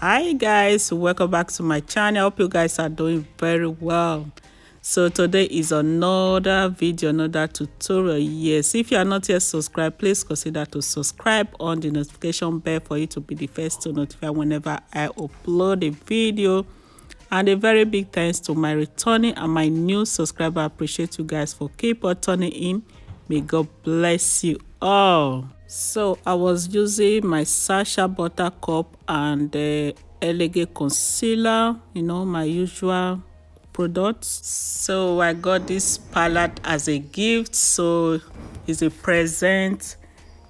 Hi guys, welcome back to my channel. I hope you guys are doing very well. So today is another video, another tutorial. Yes, if you are not yet subscribed, please consider to subscribe on the notification bell for you to be the first to notify whenever I upload a video. And a very big thanks to my returning and my new subscriber. I appreciate you guys for keep on turning in. May God bless you all. So I was using my Sasha Buttercup and the Elegant concealer, my usual products. So I got this palette as a gift, so it's a present.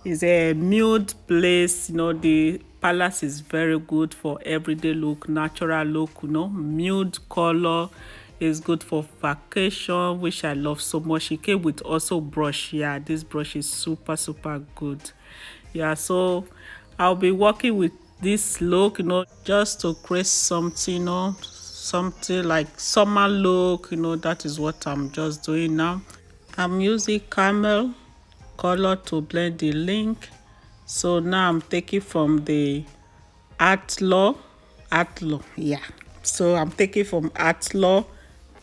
It's a nude place. The palette is very good for everyday look, natural look. Nude color is good for vacation, which I love so much. It came with also brush. Yeah, this brush is super good. Yeah, so I'll be working with this look, just to create something, something like summer look. That is what I'm just doing now. I'm using camel color to blend the link. So now I'm taking from the Outlaw, yeah. So I'm taking from Outlaw,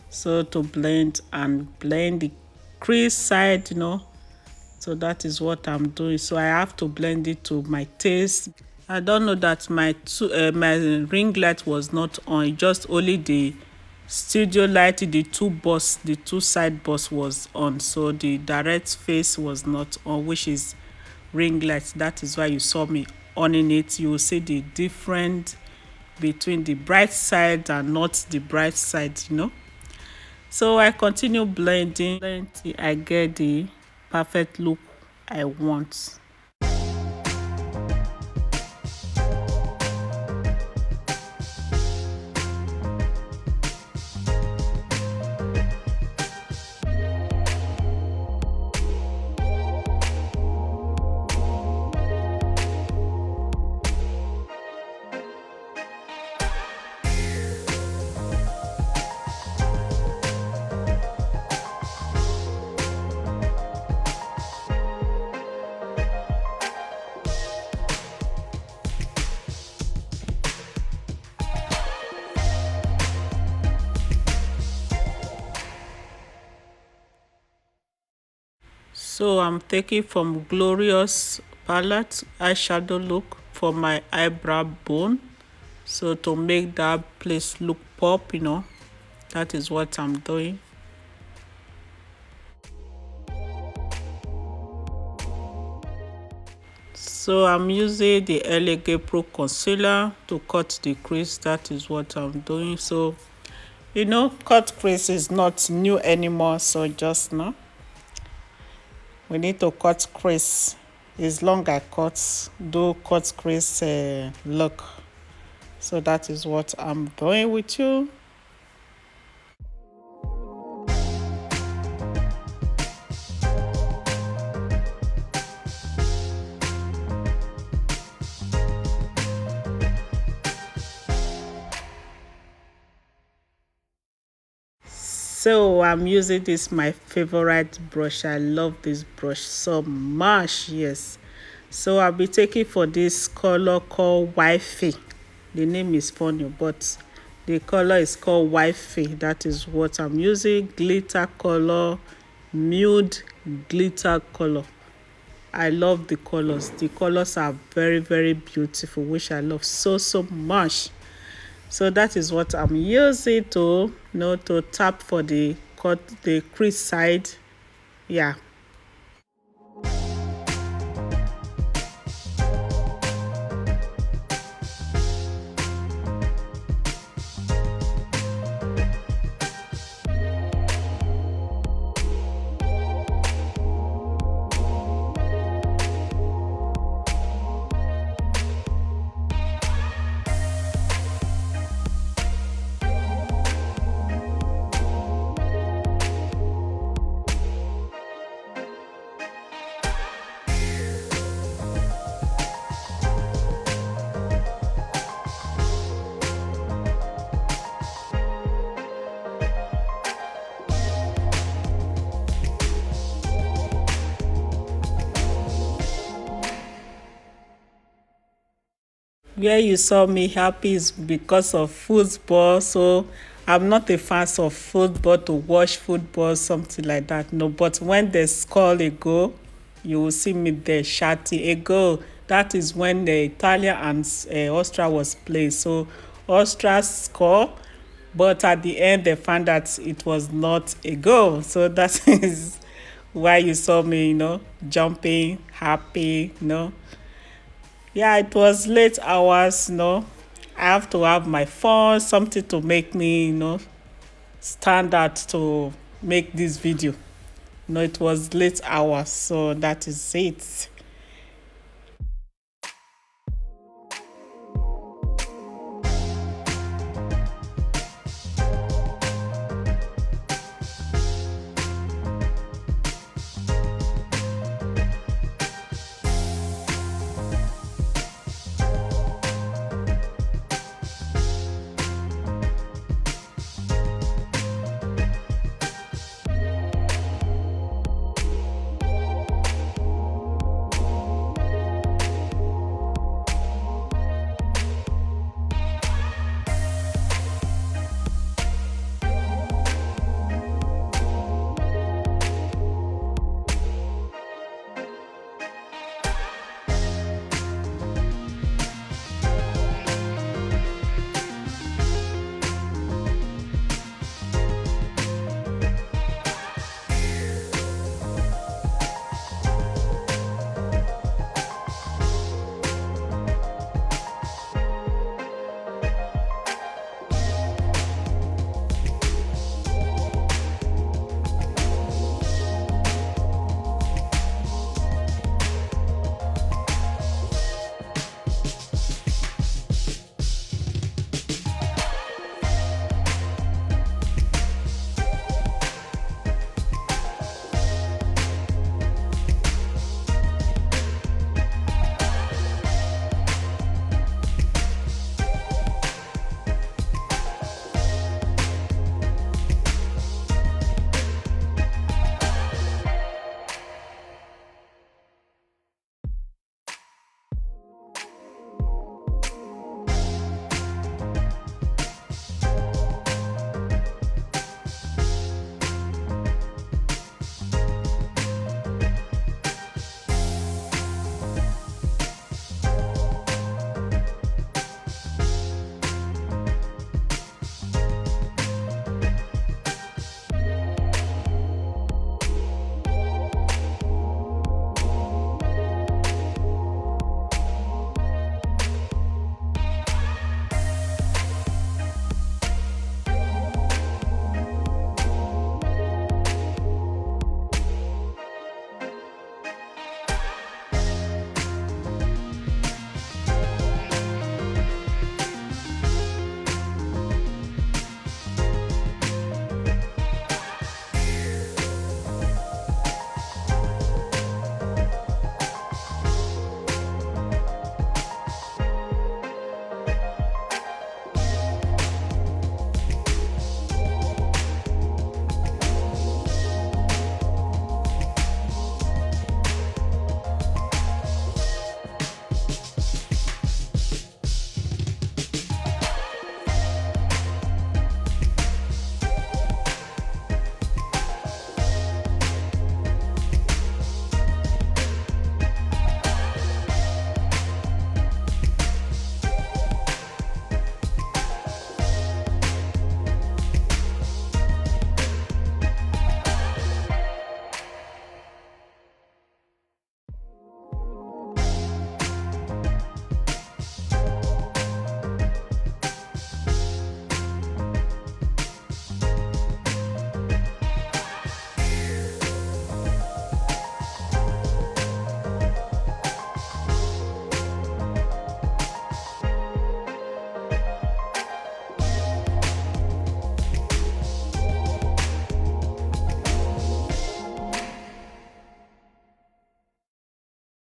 so to blend the crease side, So that is what I'm doing. So I have to blend it to my taste. I don't know that my ring light was not on, just only the studio light, the two side bus was on, so the direct face was not on, which is ring light. That is why you saw me on in it. You will see the difference between the bright side and not the bright side. So I continue blending till I get the perfect look I want. So I'm taking from Glorious palette eyeshadow look for my eyebrow bone. So to make that place look pop, that is what I'm doing. So I'm using the Elegant Pro concealer to cut the crease. That is what I'm doing. So, cut crease is not new anymore. So just now, we need to cut crease. It's long I do cut crease look. So that is what I'm doing with you. So I'm using this, my favorite brush. I love this brush so much. Yes. So I'll be taking for this color called Wifey. The name is funny, but the color is called Wifey. That is what I'm using. Glitter color, nude glitter color. I love the colors. The colors are very beautiful, which I love so much. So that is what I'm using to to tap for the crease side. Yeah. Where you saw me happy is because of football. So I'm not a fan of football to watch football, something like that. No, but when they score a goal, you will see me there shouting a goal. That is when the Italia and Austria was playing. So Austria score, but at the end they found that it was not a goal. So that is why you saw me, jumping, happy, Yeah, it was late hours, I have to have my phone, something to make me, stand out to make this video. It was late hours, so that is it.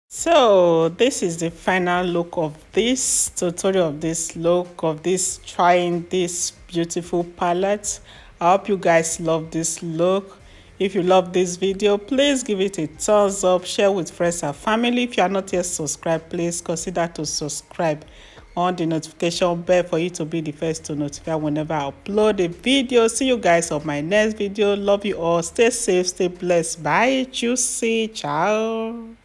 So this is the final look of this tutorial, of this look of this trying this beautiful palette. I hope you guys love this look. If you love this video, please give it a thumbs up, share with friends and family. If you are not yet subscribed, please consider to subscribe. on the notification bell for you to be the first to notify whenever I upload a video. See you guys on my next video. Love you all. Stay safe, stay blessed. Bye. Juicy. Ciao.